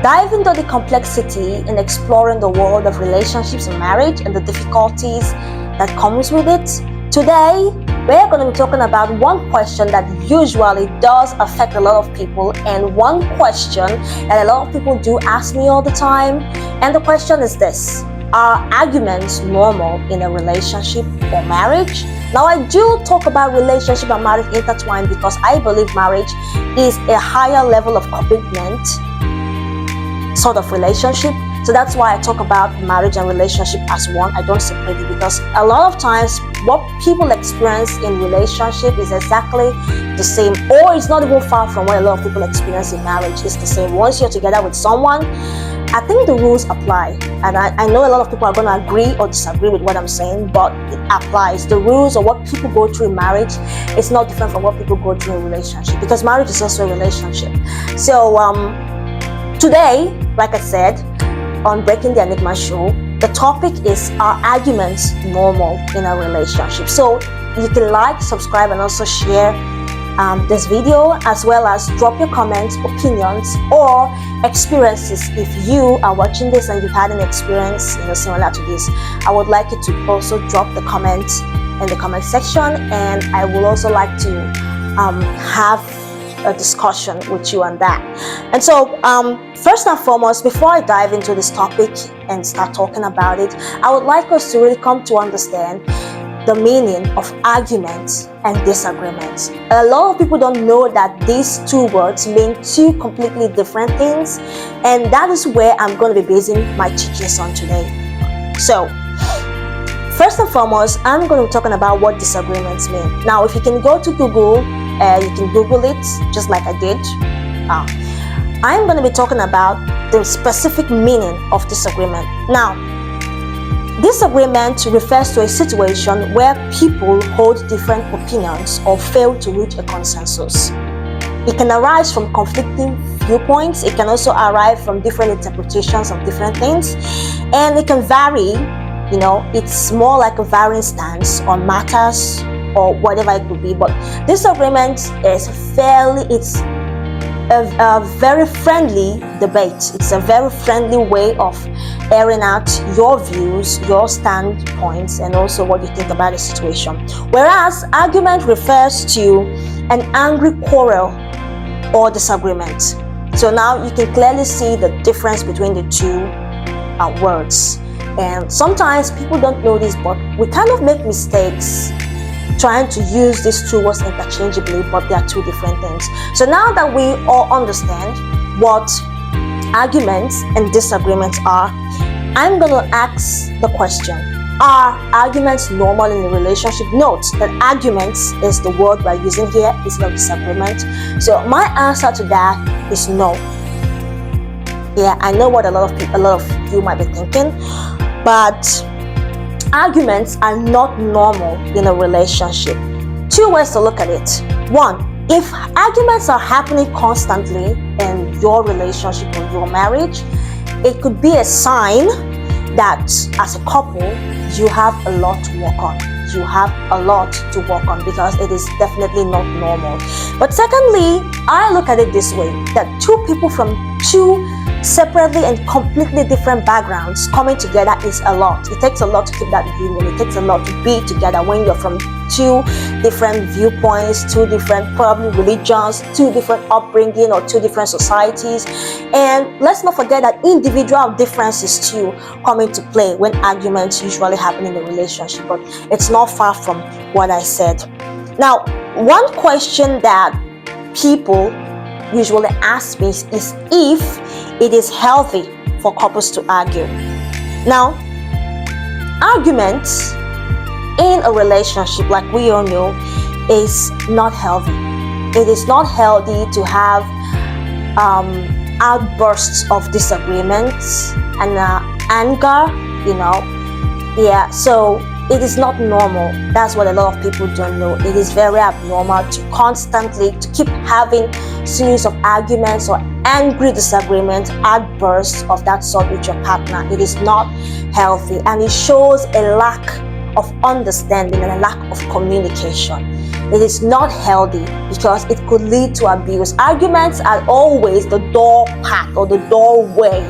dive into the complexity in exploring the world of relationships and marriage and the difficulties that comes with it. Today, we're going to be talking about one question that usually does affect a lot of people, and one question that a lot of people do ask me all the time. And the question is this: are arguments normal in a relationship or marriage? Now, I do talk about relationship and marriage intertwined because I believe marriage is a higher level of commitment sort of relationship. So that's why I talk about marriage and relationship as one. I don't separate it, because a lot of times what people experience in relationship is exactly the same, or it's not even far from what a lot of people experience in marriage. It's the same. Once you're together with someone, I think the rules apply, and I know a lot of people are going to agree or disagree with what I'm saying, but it applies. The rules or what people go through in marriage is not different from what people go through in relationship, because marriage is also a relationship. So today, like I said, on Breaking the Enigma show, the topic is: are arguments normal in a relationship? So you can like, subscribe, and also share this video, as well as drop your comments, opinions, or experiences. If you are watching this and you've had an experience similar to this, I would like you to also drop the comments in the comment section, and I will also like to have a discussion with you on that. And so first and foremost, before I dive into this topic and start talking about it, I would like us to really come to understand the meaning of arguments and disagreements. A lot of people don't know that these two words mean two completely different things, and that is where I'm going to be basing my teachings on today. So first and foremost, I'm going to be talking about what disagreements mean. Now, if you can go to Google, you can Google it just like I did. I'm going to be talking about the specific meaning of disagreement. Now, disagreement refers to a situation where people hold different opinions or fail to reach a consensus. It can arise from conflicting viewpoints. It can also arise from different interpretations of different things, and it can vary. It's more like a varying stance on matters or whatever it could be. But disagreement is it's a very friendly debate. It's a very friendly way of airing out your views, your standpoints, and also what you think about a situation. Whereas argument refers to an angry quarrel or disagreement. So now you can clearly see the difference between the two words. And sometimes people don't know this, but we kind of make mistakes trying to use these two words interchangeably, but they are two different things. So now that we all understand what arguments and disagreements are, I'm going to ask the question: are arguments normal in a relationship? Note that arguments is the word we're using here, it's not disagreement. So my answer to that is no. Yeah, I know what a lot of you might be thinking, but arguments are not normal in a relationship. Two ways to look at it. One, if arguments are happening constantly in your relationship or your marriage, it could be a sign that as a couple, you have a lot to work on. You have a lot to work on, because it is definitely not normal. But secondly, I look at it this way, that two people from two separately and completely different backgrounds coming together is a lot. It takes a lot to keep that union. It takes a lot to be together when you're from two different viewpoints, two different probably religions, two different upbringing, or two different societies. And let's not forget that individual differences too come into play when arguments usually happen in a relationship. But it's not far from what I said. Now, one question that people usually ask me is if it is healthy for couples to argue. Now, arguments in a relationship, like we all know, is not healthy. It is not healthy to have outbursts of disagreements and anger, Yeah, so it is not normal. That's what a lot of people don't know. It is very abnormal to constantly to keep having series of arguments or angry disagreements, outbursts of that sort with your partner. It is not healthy, and it shows a lack of understanding and a lack of communication. It is not healthy because it could lead to abuse. Arguments are always the door path or the doorway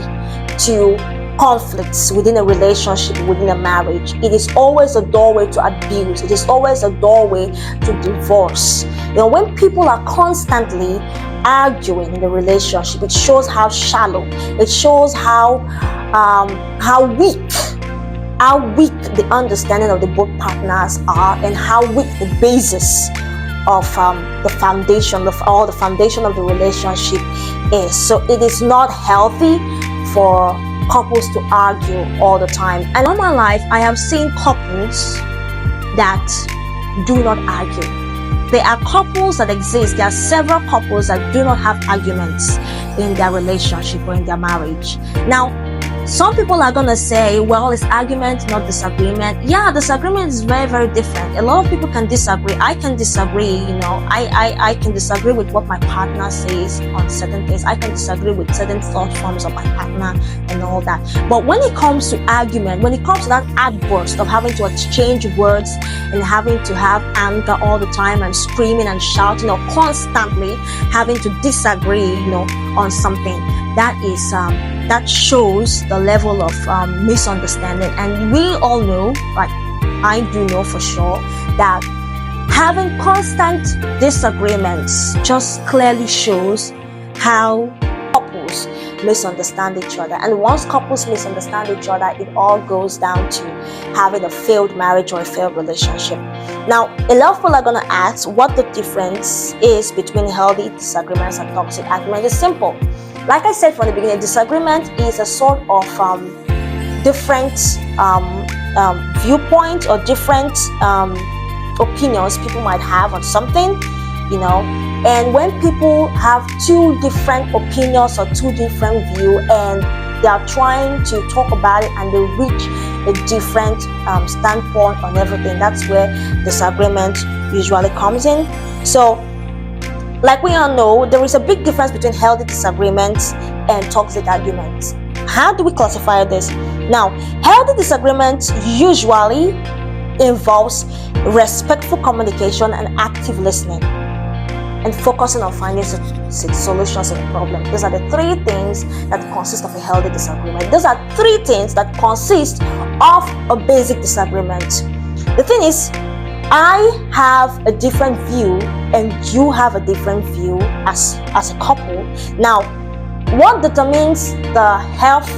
to conflicts within a relationship, within a marriage. It is always a doorway to abuse. It is always a doorway to divorce. When people are constantly arguing in the relationship, it shows how shallow, it shows how weak the understanding of the both partners are, and how weak the basis of the foundation of the relationship is. So it is not healthy for couples to argue all the time. And in my life, I have seen couples that do not argue. There are couples that exist. There are several couples that do not have arguments in their relationship or in their marriage. Now, some people are going to say, well, it's argument, not disagreement. Yeah, disagreement is very, very different. A lot of people can disagree. I can disagree, I can disagree with what my partner says on certain things. I can disagree with certain thought forms of my partner and all that. But when it comes to argument, when it comes to that outburst of having to exchange words and having to have anger all the time and screaming and shouting or constantly having to disagree, on something, that shows the level of misunderstanding. And we all know, like I do know for sure, that having constant disagreements just clearly shows how couples misunderstand each other. And once couples misunderstand each other, it all goes down to having a failed marriage or a failed relationship. Now, a lot of people are going to ask what the difference is between healthy disagreements and toxic arguments. It's simple. Like I said from the beginning, disagreement is a sort of different viewpoint or different opinions people might have on something, and when people have two different opinions or two different views and they are trying to talk about it and they reach a different standpoint on everything, that's where disagreement usually comes in. So, like we all know, there is a big difference between healthy disagreements and toxic arguments. How do we classify this? Now, healthy disagreement usually involves respectful communication and active listening and focusing on finding solutions to the problem. Those are the three things that consist of a healthy disagreement. Those are three things that consist of a basic disagreement. The thing is, I have a different view and you have a different view as a couple. Now, what determines the health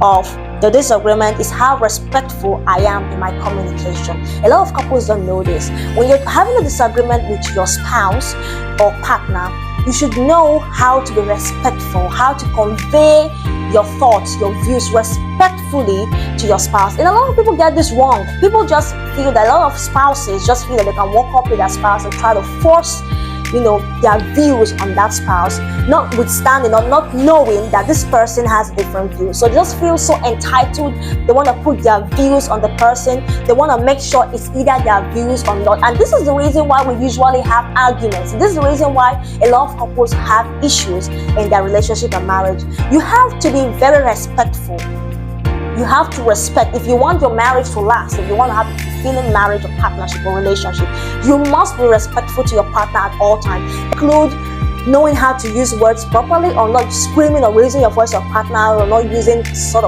of the disagreement is how respectful I am in my communication. A lot of couples don't know this. When you're having a disagreement with your spouse or partner, you should know how to be respectful, how to convey your thoughts, your views respectfully to your spouse. And a lot of people get this wrong. People just feel that, a lot of spouses just feel that they can walk up with their spouse and try to force their views on that spouse, notwithstanding or not knowing that this person has a different view. So they just feel so entitled. They want to put their views on the person. They want to make sure it's either their views or not. And this is the reason why we usually have arguments. This is the reason why a lot of couples have issues in their relationship and marriage. You have to be very respectful. You have to respect. If you want your marriage to last, if you want to have a fulfilling marriage or partnership or relationship, you must be respectful to your partner at all times. Include knowing how to use words properly, or not screaming or raising your voice to your partner, or not using some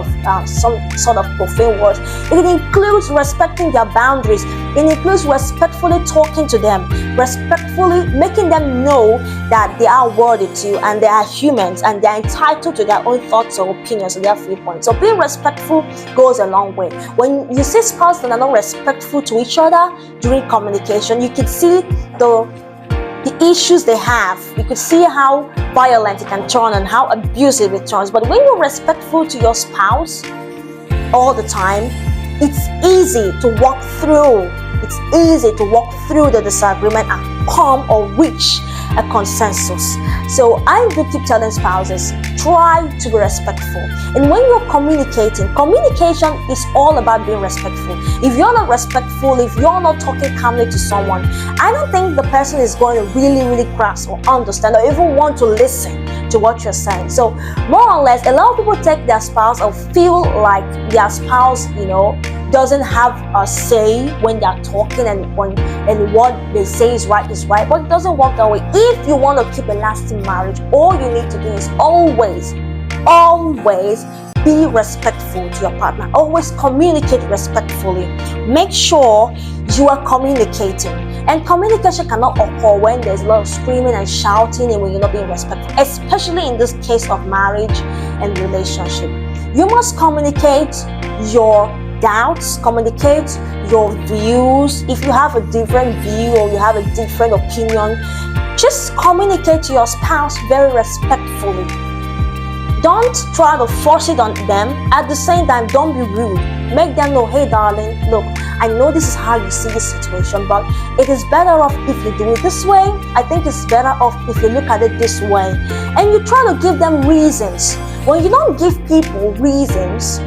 sort of profane words. It includes respecting their boundaries. It includes respectfully talking to them, respectfully making them know that they are worthy to, and they are humans, and they are entitled to their own thoughts or opinions and their viewpoints. So being respectful goes a long way. When you see spouses that are not respectful to each other during communication, you can see the issues they have. You could see how violent it can turn and how abusive it turns. But when you're respectful to your spouse all the time, it's easy to walk through. It's easy to walk through the disagreement and come or reach a consensus. So I do keep telling spouses, try to be respectful. And when you're communicating, communication is all about being respectful. If you're not respectful, if you're not talking calmly to someone, I don't think the person is going to really grasp or understand or even want to listen to what you're saying. So more or less, a lot of people take their spouse or feel like their spouse, doesn't have a say when they're talking, and what they say is right, but it doesn't work that way. If you want to keep a lasting marriage, all you need to do is always be respectful to your partner. Always communicate respectfully. Make sure you are communicating. And communication cannot occur when there's a lot of screaming and shouting and when you're not being respectful, especially in this case of marriage and relationship. You must communicate your doubts, communicate your views. If you have a different view or you have a different opinion, just communicate to your spouse very respectfully. Don't try to force it on them. At the same time, don't be rude. Make them know, hey darling, look, I know this is how you see this situation, but it is better off if you do it this way. I think it's better off if you look at it this way. And you try to give them reasons. When you don't give people reasons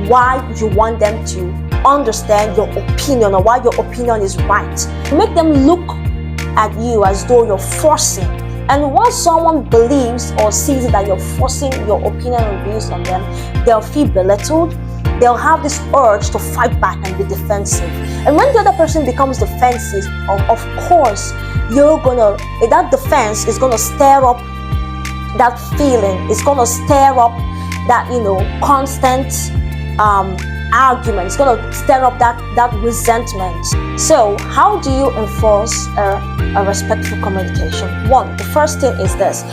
why you want them to understand your opinion or why your opinion is right, make them look at you as though you're forcing. And once someone believes or sees that you're forcing your opinion and views on them, they'll feel belittled. They'll have this urge to fight back and be defensive. And when the other person becomes defensive, of course, that defense is gonna stir up that feeling. It's gonna stir up that constant argument. It's going to stir up that resentment. So how do you enforce a respectful communication? One, the first thing is this.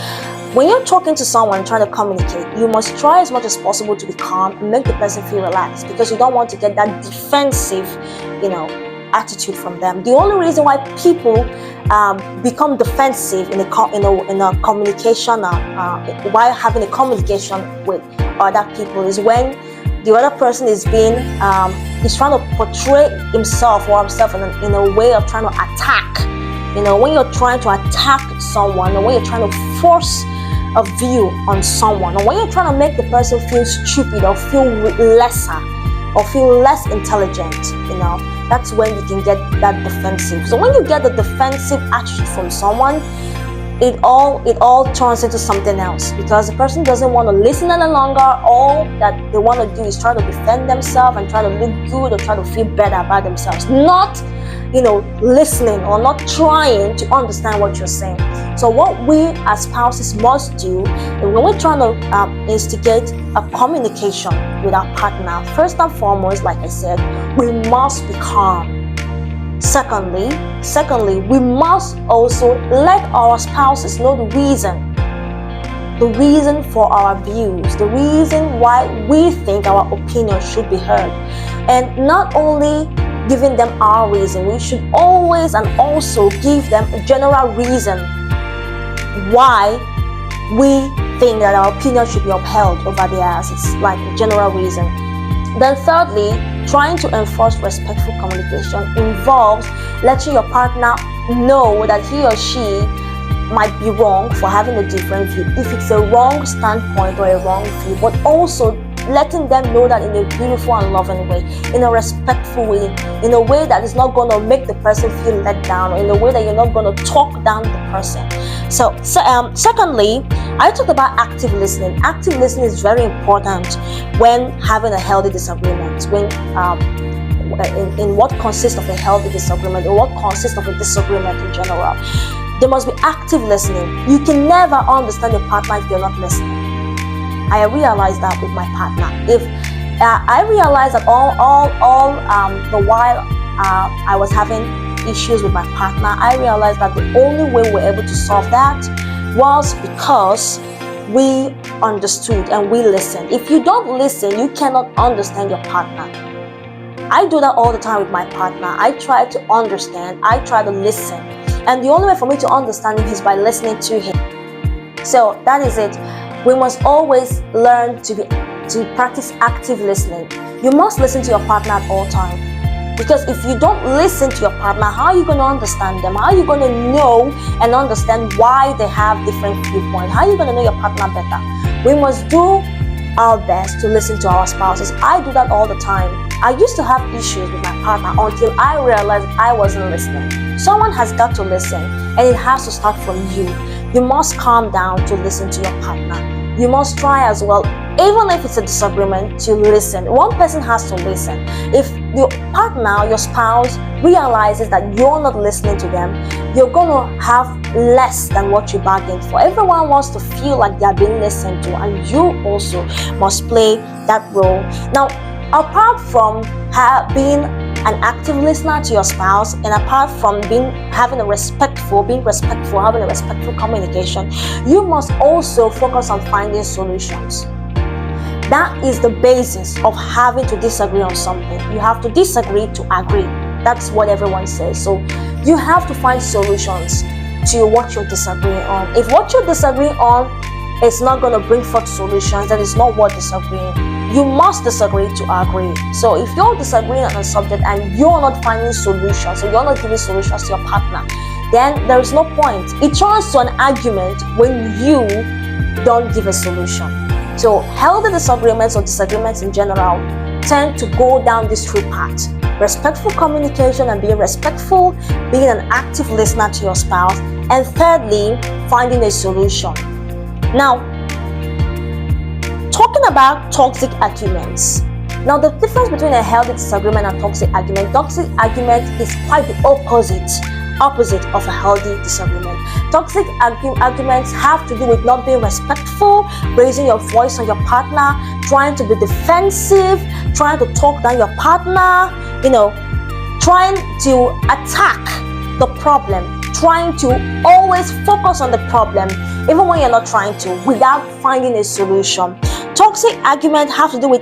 When you're talking to someone trying to communicate, you must try as much as possible to be calm and make the person feel relaxed, because you don't want to get that defensive attitude from them. The only reason why people become defensive in a communication while having a communication with other people is when the other person is trying to portray himself or herself in a way of trying to attack. When you're trying to attack someone, or when you're trying to force a view on someone, or when you're trying to make the person feel stupid or feel lesser or feel less intelligent, that's when you can get that defensive. So when you get the defensive attitude from someone, it all turns into something else, because the person doesn't want to listen any longer. All that they want to do is try to defend themselves and try to look good or try to feel better about themselves, not listening or not trying to understand what you're saying. So what we as spouses must do when we're trying to instigate a communication with our partner, first and foremost, like I said, we must be calm. Secondly, we must also let our spouses know the reason for our views, the reason why we think our opinion should be heard. And not only giving them our reason, we should always and also give them a general reason why we think that our opinion should be upheld over theirs. It's like a general reason. Then thirdly, trying to enforce respectful communication involves letting your partner know that he or she might be wrong for having a different view, if it's a wrong standpoint or a wrong view, but also letting them know that in a beautiful and loving way, in a respectful way, in a way that is not going to make the person feel let down, or in a way that you're not going to talk down the person. So secondly, I talked about active listening. Active listening is very important when having a healthy disagreement, in what consists of a healthy disagreement, or what consists of a disagreement in general. There must be active listening. You can never understand your partner if you're not listening. I realized that with my partner. If I realized that all the while I was having issues with my partner, I realized that the only way we were able to solve that was because we understood and we listened. If you don't listen, you cannot understand your partner. I do that all the time with my partner. I try to understand, I try to listen. And the only way for me to understand him is by listening to him. So that is it. We must always learn to practice active listening. You must listen to your partner at all times. Because if you don't listen to your partner, how are you going to understand them? How are you going to know and understand why they have different viewpoints? How are you going to know your partner better? We must do our best to listen to our spouses. I do that all the time. I used to have issues with my partner until I realized I wasn't listening. Someone has got to listen, and it has to start from you. You must calm down to listen to your partner. You must try as well, even if it's a disagreement, to listen. One person has to listen. If your partner, your spouse, realizes that you're not listening to them, you're going to have less than what you bargained for. Everyone wants to feel like they're being listened to, and you also must play that role. Now, apart from being an active listener to your spouse, and apart from having a respectful communication, you must also focus on finding solutions. That is the basis of having to disagree on something. You have to disagree to agree. That's what everyone says. So you have to find solutions to what you're disagreeing on. If what you're disagreeing on is not going to bring forth solutions, then it's not worth disagreeing. You must disagree to agree. So if you're disagreeing on a subject and you're not finding solutions, so you're not giving solutions to your partner, then there is no point. It turns to an argument when you don't give a solution. So healthy disagreements or disagreements in general tend to go down these three paths: respectful communication and being respectful, being an active listener to your spouse, and thirdly, finding a solution. Now, talking about toxic arguments. Now, the difference between a healthy disagreement and toxic argument is quite the opposite of a healthy disagreement. Toxic arguments have to do with not being respectful, raising your voice on your partner, trying to be defensive, trying to talk down your partner, trying to attack the problem, trying to always focus on the problem, even when you're not trying to, without finding a solution. Toxic arguments have to do with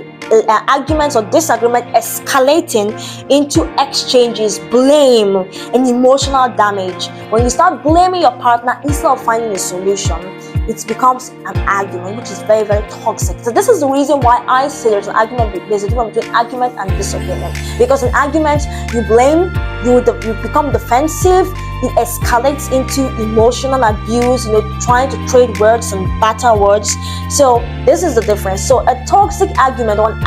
arguments or disagreement escalating into exchanges, blame, and emotional damage. When you start blaming your partner instead of finding a solution, it becomes an argument, which is very, very toxic. So this is the reason why I say there's a difference between argument and disagreement. Because in arguments, you blame, you become defensive, it escalates into emotional abuse, trying to trade words and batter words. So this is the difference. So a toxic argument or an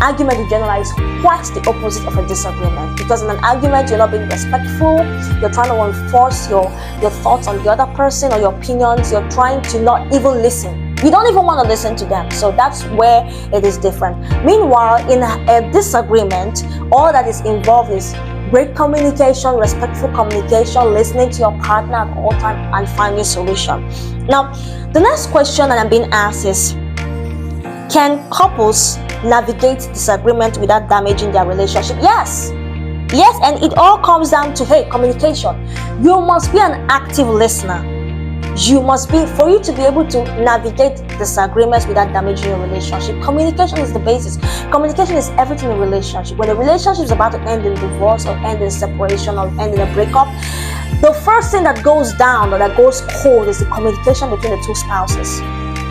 argument in general is quite the opposite of a disagreement, because in an argument you're not being respectful, you're trying to enforce your thoughts on the other person or your opinions, you're trying to not even listen. You don't even want to listen to them. So that's where it is different. Meanwhile, in a disagreement, all that is involved is great communication, respectful communication, listening to your partner at all times, and finding a solution. Now, the next question that I'm being asked is, can couples navigate disagreement without damaging their relationship? Yes, and it all comes down to communication. You must be an active listener. For you to be able to navigate disagreements without damaging your relationship, communication is the basis. Communication is everything in a relationship. When a relationship is about to end in divorce or end in separation or end in a breakup, the first thing that goes down or that goes cold is the communication between the two spouses,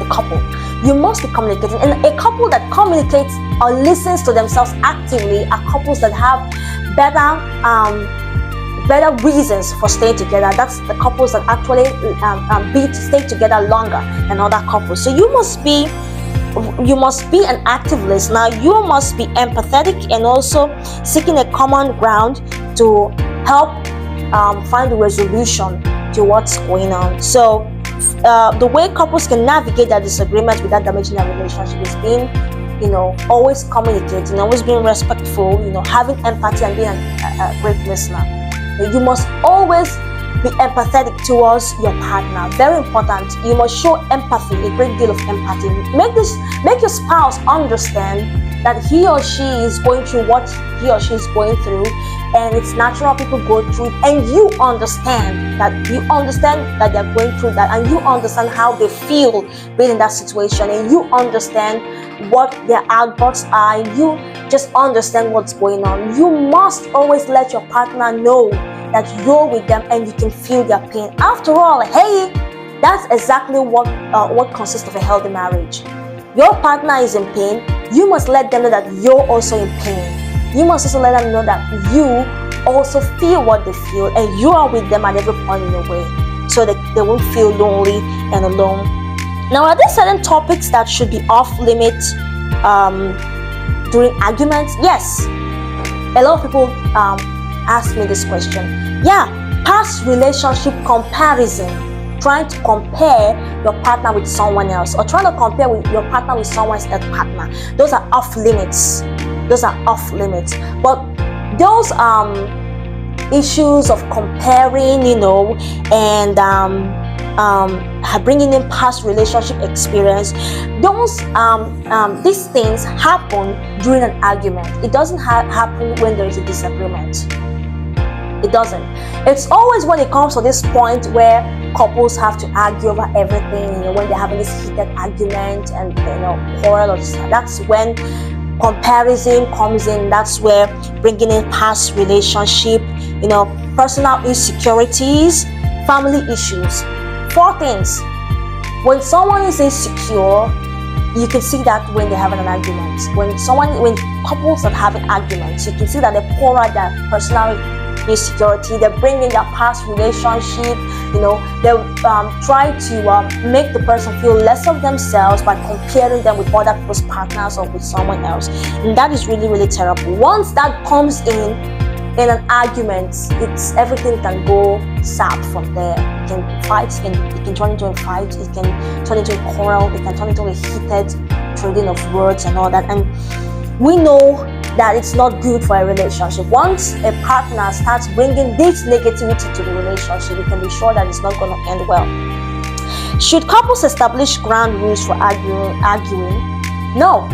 the couple. You must be communicating. And a couple that communicates or listens to themselves actively are couples that have better reasons for staying together. That's the couples that actually stay together longer than other couples. So you must be an active listener. You must be empathetic and also seeking a common ground to help find a resolution to what's going on. So the way couples can navigate their disagreements without damaging their relationship is being always communicating, always being respectful, having empathy and being a great listener. You must always be empathetic towards your partner. Very important. You must show empathy, a great deal of empathy. Make your spouse understand that he or she is going through what he or she is going through, and it's natural people go through it, and you understand that they're going through that, and you understand how they feel being in that situation, and you understand what their outbursts are, and you just understand what's going on. You must always let your partner know that you're with them and you can feel their pain. After all, that's exactly what consists of a healthy marriage. Your partner is in pain. You must let them know that you're also in pain. You must also let them know that you also feel what they feel, and you are with them at every point in the way, so that they won't feel lonely and alone. Now, are there certain topics that should be off limits during arguments? Yes. A lot of people ask me this question. Yeah, Past relationship comparison, trying to compare your partner with someone else, or trying to compare with your partner with someone's partner. Those are off limits. Those are off limits. But those issues of comparing, and bringing in past relationship experience, these things happen during an argument. It doesn't happen when there is a disagreement. It doesn't. It's always when it comes to this point where couples have to argue over everything, when they're having this heated argument and quarrel, or that's when comparison comes in. That's where bringing in past relationship, personal insecurities, family issues. 4 things. When someone is insecure, you can see that when they're having an argument. When couples are having arguments, you can see that they pour out their personal insecurity. They bring in their past relationship. They try to make the person feel less of themselves by comparing them with other people's partners or with someone else, and that is really, really terrible. Once that comes in an argument, everything can go south from there. It can fight, it can turn into a fight, it can turn into a quarrel, it can turn into a heated trading of words and all that. And we know that it's not good for a relationship. Once a partner starts bringing this negativity to the relationship, you can be sure that it's not going to end well. Should couples establish ground rules for arguing? No.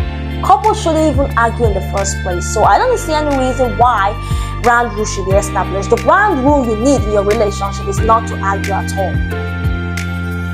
Couples shouldn't even argue in the first place. So I don't see any reason why ground rules should be established. The ground rule you need in your relationship is not to argue at all.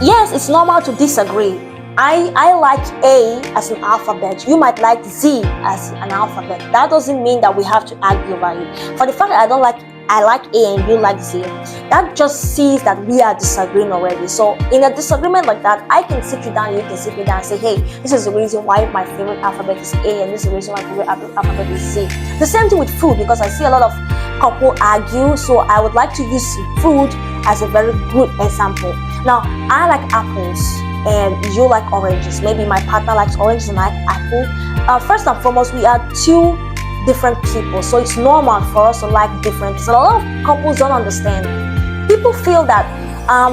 Yes, it's normal to disagree. I like A as an alphabet. You might like Z as an alphabet. That doesn't mean that we have to argue about it. For the fact that I like A and you like Z, that just sees that we are disagreeing already. So in a disagreement like that, I can sit you down, you can sit me down and say, hey, this is the reason why my favorite alphabet is A and this is the reason why my favorite alphabet is Z. The same thing with food, because I see a lot of couple argue, so I would like to use food as a very good example. Now, I like apples and you like oranges. Maybe my partner likes oranges and I like apple. First and foremost, we are 2 different people, so it's normal for us to like different things. A lot of couples don't understand. People feel that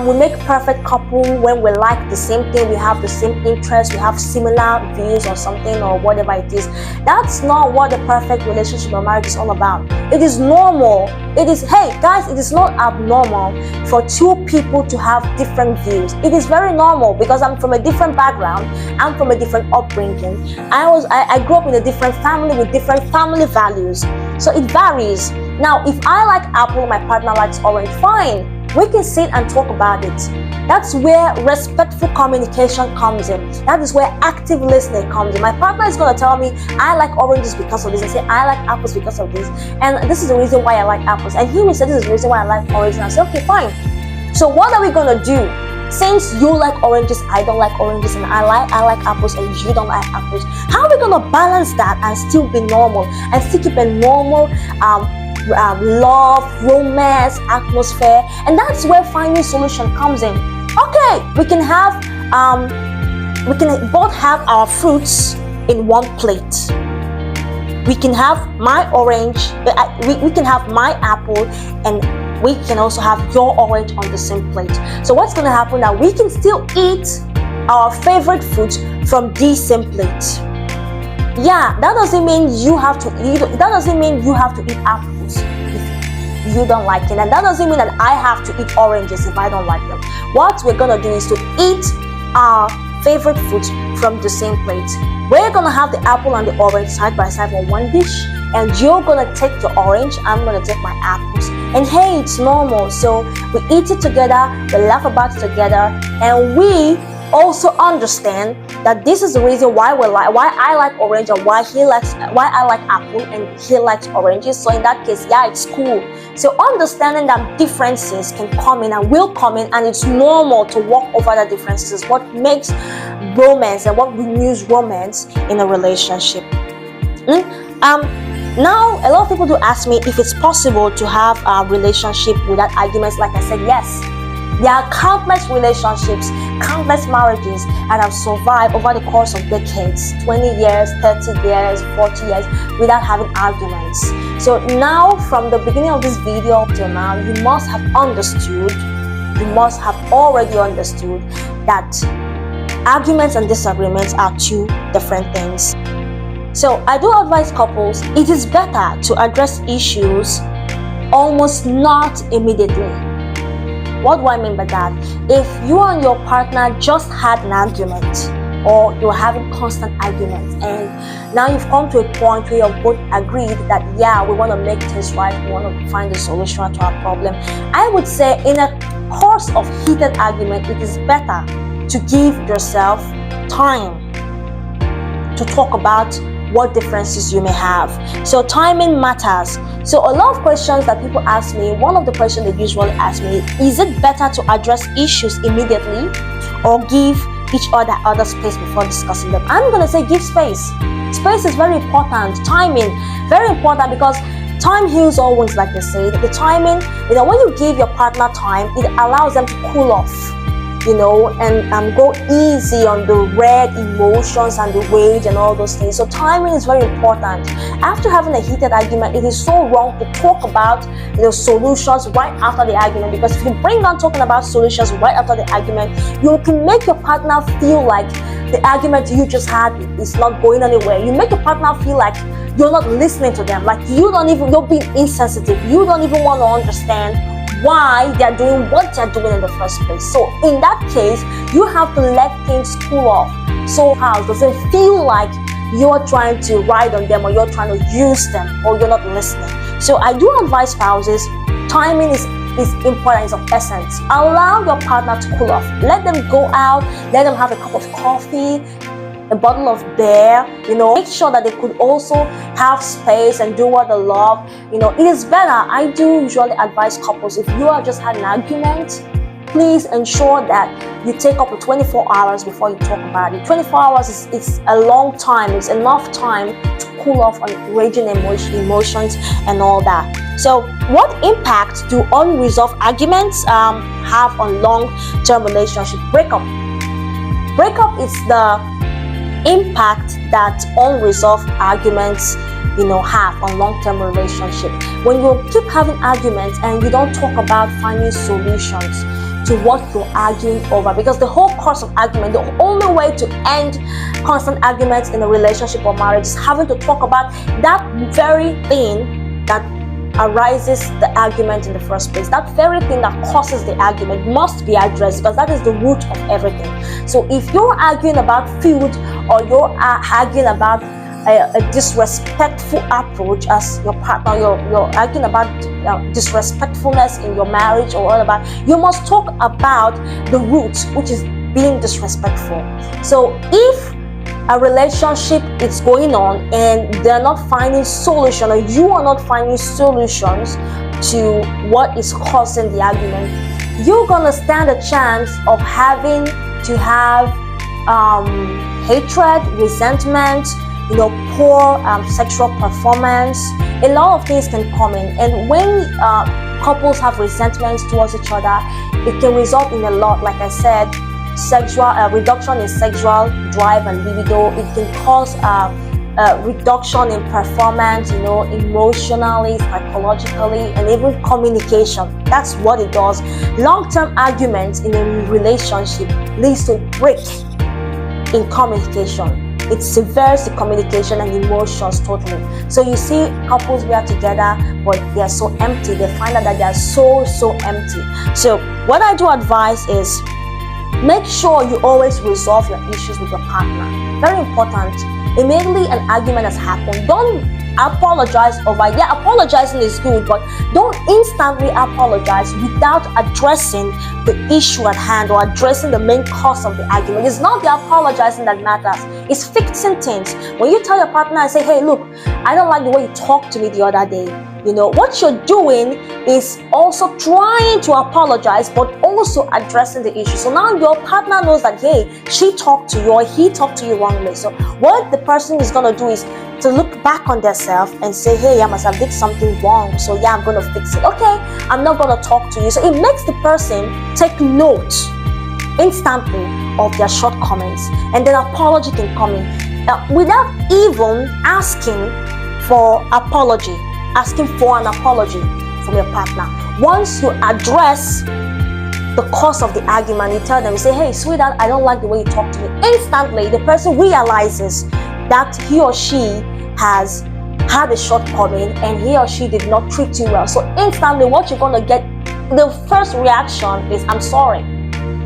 we make perfect couple when we like the same thing, we have the same interests, we have similar views or something or whatever it is. That's not what the perfect relationship or marriage is all about. It is normal. It is, hey guys, it is not abnormal for 2 people to have different views. It is very normal because I'm from a different background. I'm from a different upbringing. I grew up in a different family with different family values. So it varies. Now, if I like apple, my partner likes orange, fine. We can sit and talk about it. That's where respectful communication comes in. That is where active listening comes in. My partner is going to tell me, I like oranges because of this, and say, I like apples because of this, and this is the reason why I like apples. And he will say, this is the reason why I like oranges. And I say, okay, fine. So what are we going to do? Since you like oranges, I don't like oranges, and I like apples and you don't like apples, how are we going to balance that and still be normal and still keep a normal love, romance, atmosphere? And that's where finding solution comes in. Okay, we can both have our fruits in one plate. We can have my orange, we can have my apple, and we can also have your orange on the same plate. So what's going to happen now? We can still eat our favorite fruits from the same plate. Yeah, that doesn't mean you have to eat. That doesn't mean you have to eat apples if you don't like it, and that doesn't mean that I have to eat oranges if I don't like them. What we're gonna do is to eat our favorite fruits from the same plate. We're gonna have the apple and the orange side by side on one dish, and you're gonna take your orange, I'm gonna take my apples. And hey, it's normal. So we eat it together, we laugh about it together, and we also understand that this is the reason why I like orange and why I like apple and he likes oranges. So in that case, yeah, it's cool. So understanding that differences can come in and will come in, and it's normal to walk over the differences is what makes romance and what renews romance in a relationship. Now, a lot of people do ask me if it's possible to have a relationship without arguments. Like I said, yes. There are countless relationships, countless marriages that have survived over the course of decades, 20 years, 30 years, 40 years, without having arguments. So now, from the beginning of this video up till now, you must have already understood that arguments and disagreements are two different things. So I do advise couples, it is better to address issues almost not immediately. What do I mean by that? If you and your partner just had an argument, or you're having constant arguments, and now you've come to a point where you've both agreed that, yeah, we want to make things right, we want to find a solution to our problem, I would say in a course of heated argument, it is better to give yourself time to talk about what differences you may have. So timing matters. So a lot of questions that people ask me, one of the questions they usually ask me is it better to address issues immediately or give each other space before discussing them? I'm going to say give space. Space is very important. Timing, very important, because time heals all wounds, like they say. The timing, when you give your partner time, it allows them to cool off, and go easy on the red emotions and the rage and all those things. So timing is very important. After having a heated argument, it is so wrong to talk about solutions right after the argument, because if you bring on talking about solutions right after the argument, you can make your partner feel like the argument you just had is not going anywhere. You make your partner feel like you're not listening to them, like you're being insensitive. You don't even want to understand why they're doing what they're doing in the first place. So in that case, you have to let things cool off. So how does it feel like you're trying to ride on them, or you're trying to use them, or you're not listening? So I do advise spouses, timing is important, is of essence. Allow your partner to cool off. Let them go out, let them have a cup of coffee, a bottle of beer, make sure that they could also have space and do what they love. It is better. I do usually advise couples, if you have just had an argument, please ensure that you take up to 24 hours before you talk about it. 24 hours is a long time. It's enough time to cool off on raging emotions and all that. So what impact do unresolved arguments have on long-term relationship? Breakup is the impact that unresolved arguments have on long-term relationship. When you keep having arguments and you don't talk about finding solutions to what you're arguing over, because the whole course of argument, the only way to end constant arguments in a relationship or marriage is having to talk about that very thing that arises the argument in the first place. That very thing that causes the argument must be addressed, because that is the root of everything. So if you're arguing about food, or you're arguing about a disrespectful approach as your partner, you're arguing about disrespectfulness in your marriage or whatever, you must talk about the root, which is being disrespectful. So if a relationship is going on and they're not finding solution, or you are not finding solutions to what is causing the argument, you're gonna stand a chance of having to have hatred, resentment, poor sexual performance. A lot of things can come in, and when couples have resentments towards each other, it can result in a lot, like I said, sexual reduction in sexual drive and libido. It can cause reduction in performance, emotionally, psychologically, and even communication. That's what it does. Long-term arguments in a relationship leads to break in communication. It severs the communication and emotions totally. So you see couples we are together, but they are so empty. They find out that they are so empty. So what I do advise is, make sure you always resolve your issues with your partner. Very important. Immediately an argument has happened, don't apologize over it. Yeah, apologizing is good, but don't instantly apologize without addressing the issue at hand or addressing the main cause of the argument. It's not the apologizing that matters. It's fixing things. When you tell your partner and say, hey, look, I don't like the way you talked to me the other day. What you're doing is also trying to apologize, but also addressing the issue. So now your partner knows that, hey, she talked to you or he talked to you wrongly. So what the person is going to do is to look back on themselves and say, hey, I must have did something wrong. So yeah, I'm going to fix it. Okay, I'm not going to talk to you. So it makes the person take note instantly of their shortcomings, and then apology can come in without even asking for an apology from your partner. Once you address the cause of the argument, you tell them, you say, hey, sweetheart, I don't like the way you talk to me. Instantly, the person realizes that he or she has had a shortcoming and he or she did not treat you well. So instantly, what you're going to get, the first reaction is, I'm sorry.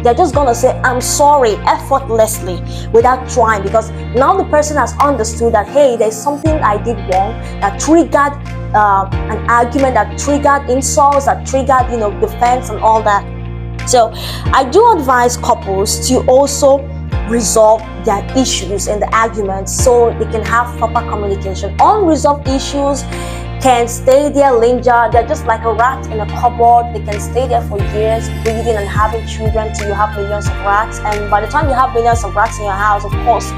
They're just going to say, I'm sorry, effortlessly, without trying, because now the person has understood that, hey, there's something I did wrong that triggered an argument, that triggered insults, that triggered, defense and all that. So I do advise couples to also resolve their issues and the arguments so they can have proper communication. Unresolved issues can stay there, linger. They're just like a rat in a cupboard. They can stay there for years, breeding and having children till you have millions of rats. And by the time you have millions of rats in your house, of course,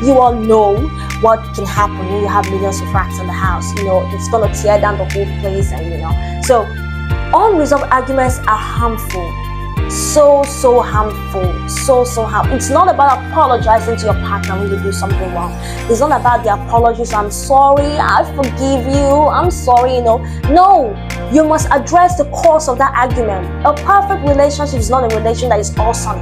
you all know what can happen when you have millions of rats in the house. It's going to tear down the whole place. And so unresolved arguments are harmful. So harmful. So harmful. It's not about apologizing to your partner when you do something wrong. It's not about the apologies. I'm sorry, I forgive you, I'm sorry. No, you must address the cause of that argument. A perfect relationship is not a relationship that is awesome.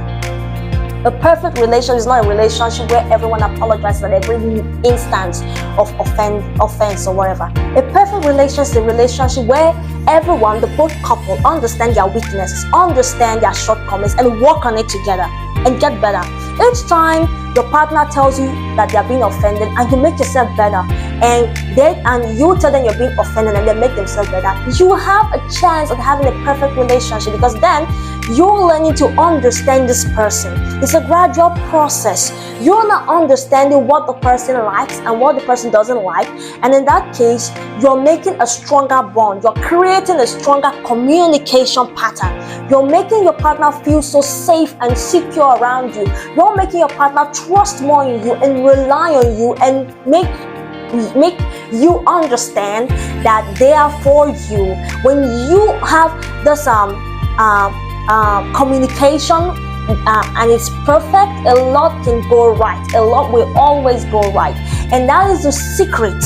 A perfect relationship is not a relationship where everyone apologizes at every instance of offense or whatever. A perfect relationship is a relationship where everyone, the both couple, understand their weaknesses, understand their shortcomings, and work on it together and get better. Each time your partner tells you that they are being offended, and you make yourself better, and you tell them you're being offended and they make themselves better, you have a chance of having a perfect relationship, because then you're learning to understand this person. It's a gradual process. You're not understanding what the person likes and what the person doesn't like, and in that case, you're making a stronger bond. You're creating a stronger communication pattern. You're making your partner feel so safe and secure around you. You're making your partner trust more in you and rely on you, and make you understand that they are for you. When you have this communication and it's perfect, a lot can go right. A lot will always go right, and that is the secret.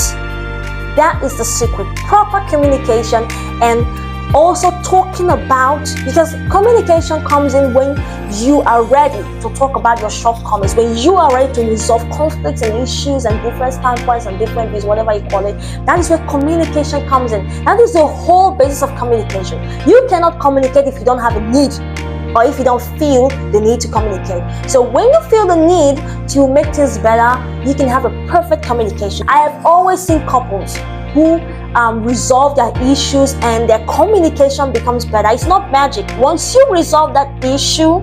That is the secret. Proper communication, and also talking about, because communication comes in when you are ready to talk about your shortcomings, when you are ready to resolve conflicts and issues and different standpoints and different views, whatever you call it. That is where communication comes in. That is the whole basis of communication. You cannot communicate if you don't have a need, or if you don't feel the need to communicate. So when you feel the need to make things better, you can have a perfect communication. I have always seen couples who resolve their issues and their communication becomes better. It's not magic. Once you resolve that issue,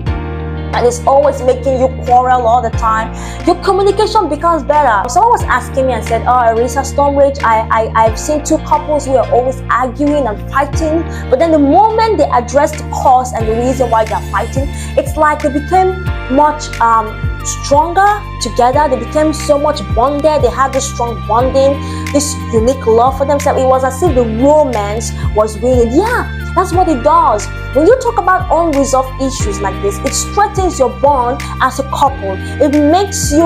and it's always making you quarrel all the time, your communication becomes better. Someone was asking me and said, oh, Aerissa Stormrage, I've seen two couples who are always arguing and fighting, but then the moment they address the cause and the reason why they're fighting, it's like they became much stronger together. They became so much bonded. They had this strong bonding, this unique love for themselves. It was as if the romance was winning. Yeah, that's what it does. When you talk about unresolved issues like this, it strengthens your bond as a couple. It makes you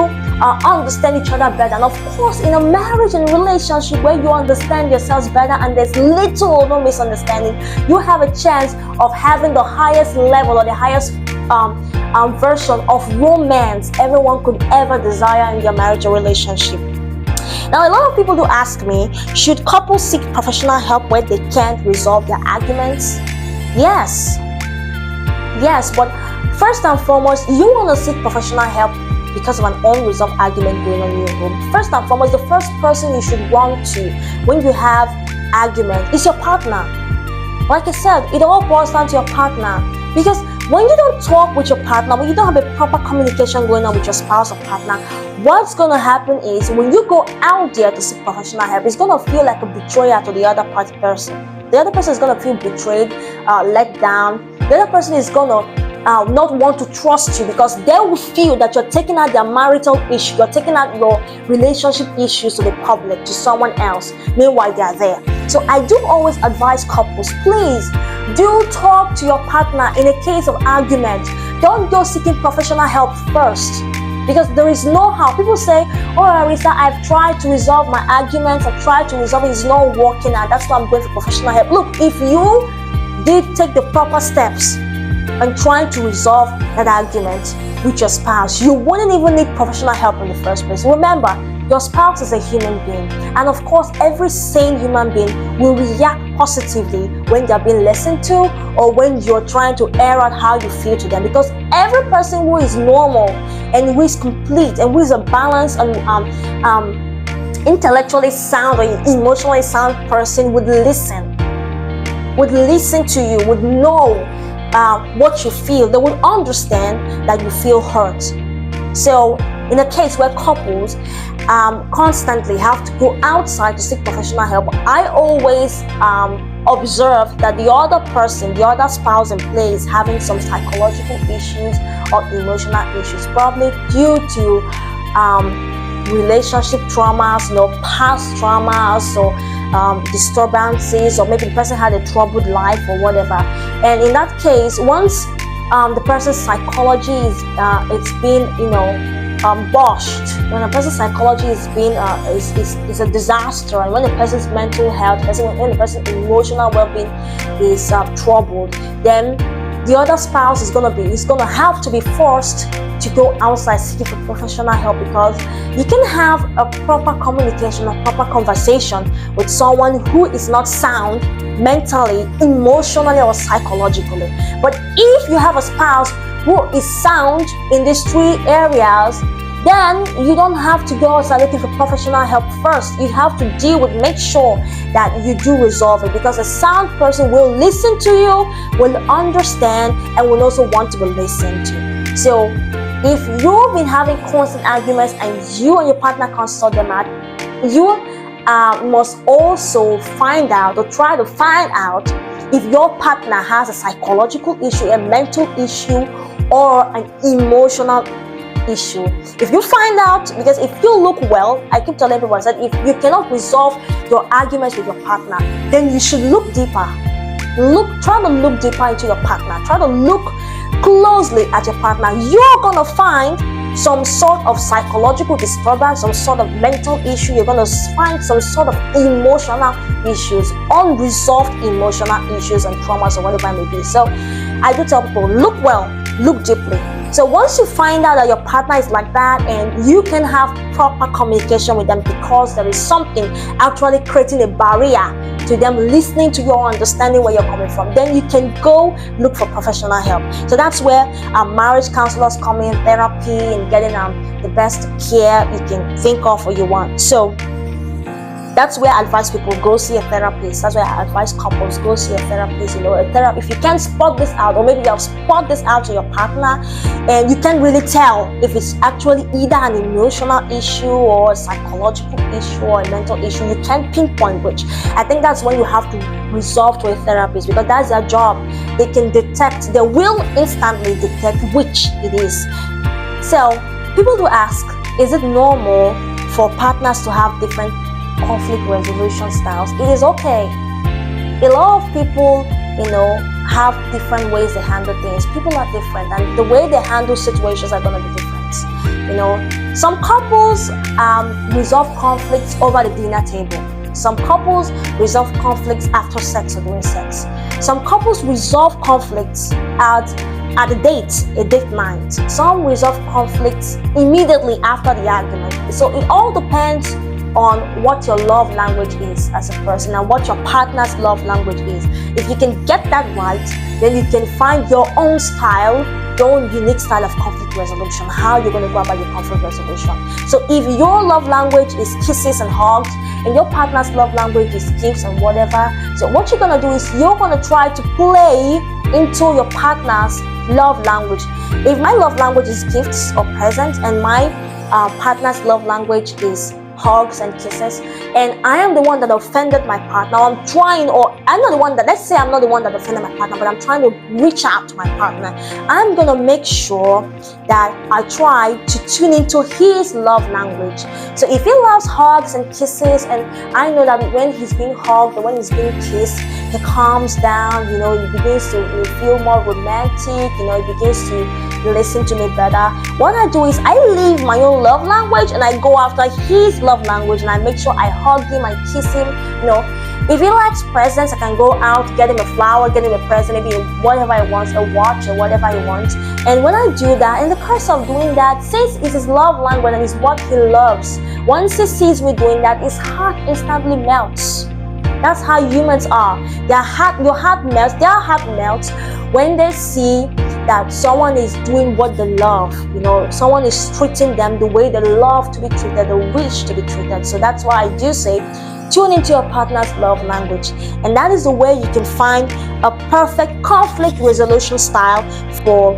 understand each other better. And of course, in a marriage and relationship where you understand yourselves better and there's little or no misunderstanding, you have a chance of having the highest level or the highest version of romance everyone could ever desire in their marriage or relationship. Now, a lot of people do ask me, should couples seek professional help when they can't resolve their arguments? Yes, but first and foremost, you want to seek professional help because of an unresolved argument going on in your home. First and foremost, the first person you should run to when you have argument is your partner. Like I said, it all boils down to your partner, because When you don't talk with your partner, when you don't have a proper communication going on with your spouse or partner, what's going to happen is when you go out there to seek professional help, it's going to feel like a betrayal to the other person. The other person is going to feel betrayed, let down. The other person is going to not want to trust you because they will feel that you're taking out their marital issue, you're taking out your relationship issues to the public, to someone else. Meanwhile, they are there. So I do always advise couples, please do talk to your partner in a case of argument. Don't go seeking professional help first, because there is no how. People say, oh Aerissa, I've tried to resolve my arguments, I've tried to resolve it, it's not working out, that's why I'm going for professional help. Look, if you did take the proper steps and trying to resolve that argument with your spouse, you wouldn't even need professional help in the first place. Remember, your spouse is a human being, and of course every sane human being will react positively when they're being listened to or when you're trying to air out how you feel to them, because every person who is normal and who is complete and who is a balanced and intellectually sound or emotionally sound person would listen to you, would know what you feel. They would understand that you feel hurt. So in a case where couples constantly have to go outside to seek professional help, I always observe that the other person, the other spouse in play, is having some psychological issues or emotional issues, probably due to relationship traumas, past traumas, or disturbances, or maybe the person had a troubled life or whatever. And in that case, once the person's psychology is it's been botched, when a person's psychology is a disaster, and when the person's mental health, when the person's emotional well-being is troubled, then the other spouse is going to have to be forced to go outside seeking for professional help, because you can have a proper communication, a proper conversation with someone who is not sound mentally, emotionally, or psychologically. But if you have a spouse who is sound in these three areas, then you don't have to go outside looking for professional help first. You have to make sure that you do resolve it, because a sound person will listen to you, will understand, and will also want to be listened to. So if you've been having constant arguments and you and your partner can't sort them out, you must also find out, or try to find out, if your partner has a psychological issue, a mental issue, or an emotional issue. If you find out, because if you look well, I keep telling people that if you cannot resolve your arguments with your partner, then you should look deeper. Try to look deeper into your partner. Try to look closely at your partner. You're gonna find some sort of psychological disturbance, some sort of mental issue. You're gonna find some sort of emotional issues, unresolved emotional issues and traumas, or whatever it may be. So I do tell people, look well, look deeply. So once you find out that your partner is like that, and you can have proper communication with them, because there is something actually creating a barrier to them listening to you or understanding where you're coming from, then you can go look for professional help. So that's where marriage counselors come in, therapy, and getting the best care you can think of or you want. So that's where I advise people, go see a therapist. That's where I advise couples, go see a therapist. If you can't spot this out, or maybe you have spot this out to your partner, and you can't really tell if it's actually either an emotional issue or a psychological issue or a mental issue, you can't pinpoint which. I think that's when you have to resolve to a therapist, because that's their job. They will instantly detect which it is. So people do ask, is it normal for partners to have different conflict resolution styles? It is okay. A lot of people, have different ways they handle things. People are different, and the way they handle situations are going to be different. Some couples resolve conflicts over the dinner table. Some couples resolve conflicts after sex or during sex. Some couples resolve conflicts at a date night. Some resolve conflicts immediately after the argument. So it all depends on what your love language is as a person, and what your partner's love language is. If you can get that right, then you can find your own style, your own unique style of conflict resolution, how you're going to go about your conflict resolution. So if your love language is kisses and hugs, and your partner's love language is gifts and whatever, so what you're going to do is you're going to try to play into your partner's love language. If my love language is gifts or presents, and my partner's love language is hugs and kisses, and I am the one that offended my partner, I'm trying, or I'm not the one that, let's say I'm not the one that offended my partner, but I'm trying to reach out to my partner, I'm gonna make sure that I try to tune into his love language. So if he loves hugs and kisses, and I know that when he's being hugged or when he's being kissed, he calms down, he begins to feel more romantic, he begins to listen to me better. What I do is I leave my own love language and I go after his love language, and I make sure I hug him, I kiss him. If he likes presents, I can go out, get him a flower, get him a present, maybe whatever he wants, a watch or whatever he wants. And when I do that, in the course of doing that, since it's his love language and it's what he loves, once he sees me doing that, his heart instantly melts. That's how humans are. Your heart melts when they see that someone is doing what they love. Someone is treating them the way they love to be treated, they wish to be treated. So that's why I do say, tune into your partner's love language, and that is the way you can find a perfect conflict resolution style for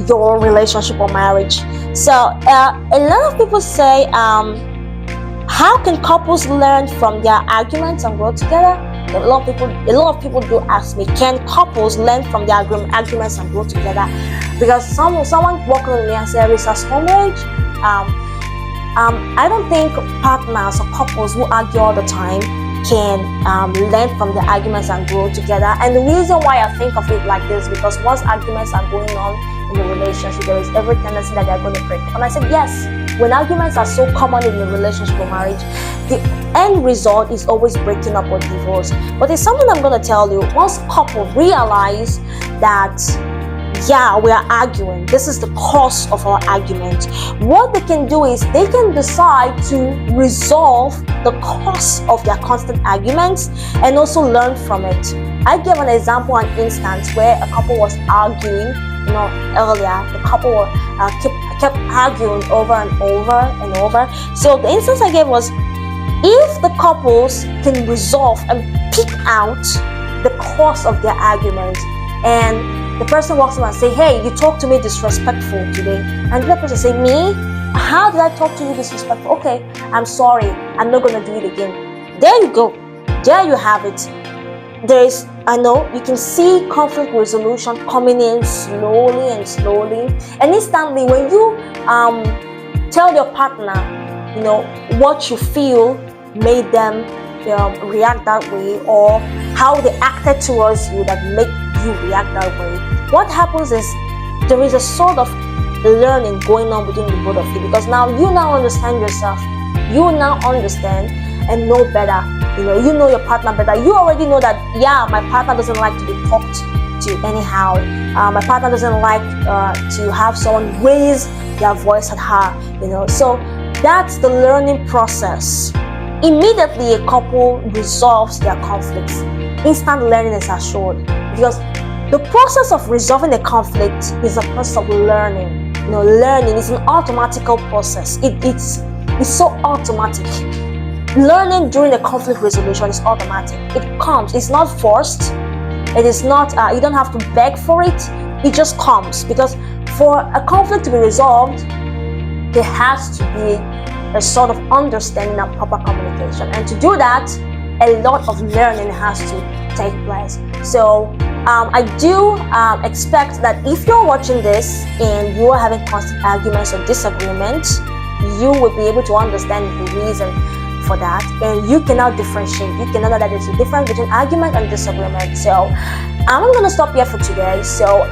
your relationship or marriage. So a lot of people say, how can couples learn from their arguments and grow together? A lot of people do ask me, can couples learn from their arguments and grow together? Because someone walked on me and said, Aerissa Stormrage, I don't think partners or couples who argue all the time can learn from their arguments and grow together. And the reason why I think of it like this, because once arguments are going on in the relationship, there is every tendency that they're going to break up. And I said, yes, when arguments are so common in a relationship or marriage, the end result is always breaking up or divorce. But it's something I'm going to tell you. Once couples realize that, yeah, we are arguing, this is the cause of our argument, what they can do is they can decide to resolve the cause of their constant arguments and also learn from it. I gave an example, an instance where a couple was arguing earlier. The couple kept arguing over and over and over. So the instance I gave was, if the couples can resolve and pick out the cause of their argument, and the person walks up and say, hey, you talked to me disrespectful today, and the other person say, me? How did I talk to you disrespectful? Okay, I'm sorry, I'm not going to do it again. There you go. There you have it. You can see conflict resolution coming in slowly and slowly. And instantly, when you tell your partner, what you feel made them react that way, or how they acted towards you that made you react that way, what happens is there is a sort of learning going on between the both of you, because now you understand yourself. You now understand and know better. You know your partner better. You already know that, yeah, my partner doesn't like to be talked to anyhow. My partner doesn't like to have someone raise their voice at her. So that's the learning process. Immediately a couple resolves their conflicts, instant learning is assured, because the process of resolving a conflict is a process of learning. Learning is an automatical process. It's so automatic. Learning during a conflict resolution is automatic. It comes. It's not forced. It is not. You don't have to beg for it. It just comes, because for a conflict to be resolved, there has to be a sort of understanding and proper communication. And to do that, a lot of learning has to take place. So I do expect that if you're watching this and you are having constant arguments or disagreements, you will be able to understand the reason for that, and you can now differentiate. You can know that there's a difference between argument and disagreement. So I'm going to stop here for today. So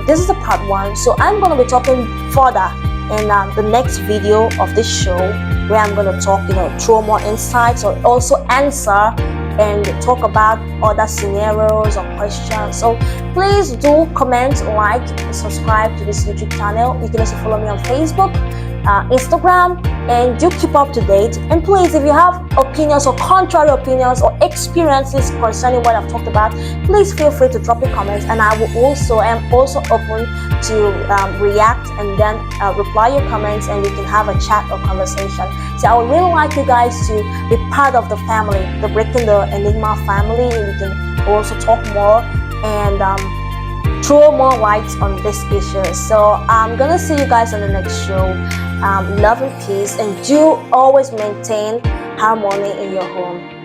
this is the part 1. So I'm going to be talking further in the next video of this show, where I'm going to talk, throw more insights, or also answer and talk about other scenarios or questions. So please do comment, like, and subscribe to this YouTube channel. You can also follow me on Facebook, Instagram, and do keep up to date. And please, if you have opinions or contrary opinions or experiences concerning what I've talked about, please feel free to drop your comments, and I am also open to react and then reply your comments, and we can have a chat or conversation. So I would really like you guys to be part of the family, the Breaking the Enigma family. We can also talk more, and throw more light on this issue. So I'm gonna see you guys on the next show. Love and peace, and do always maintain harmony in your home.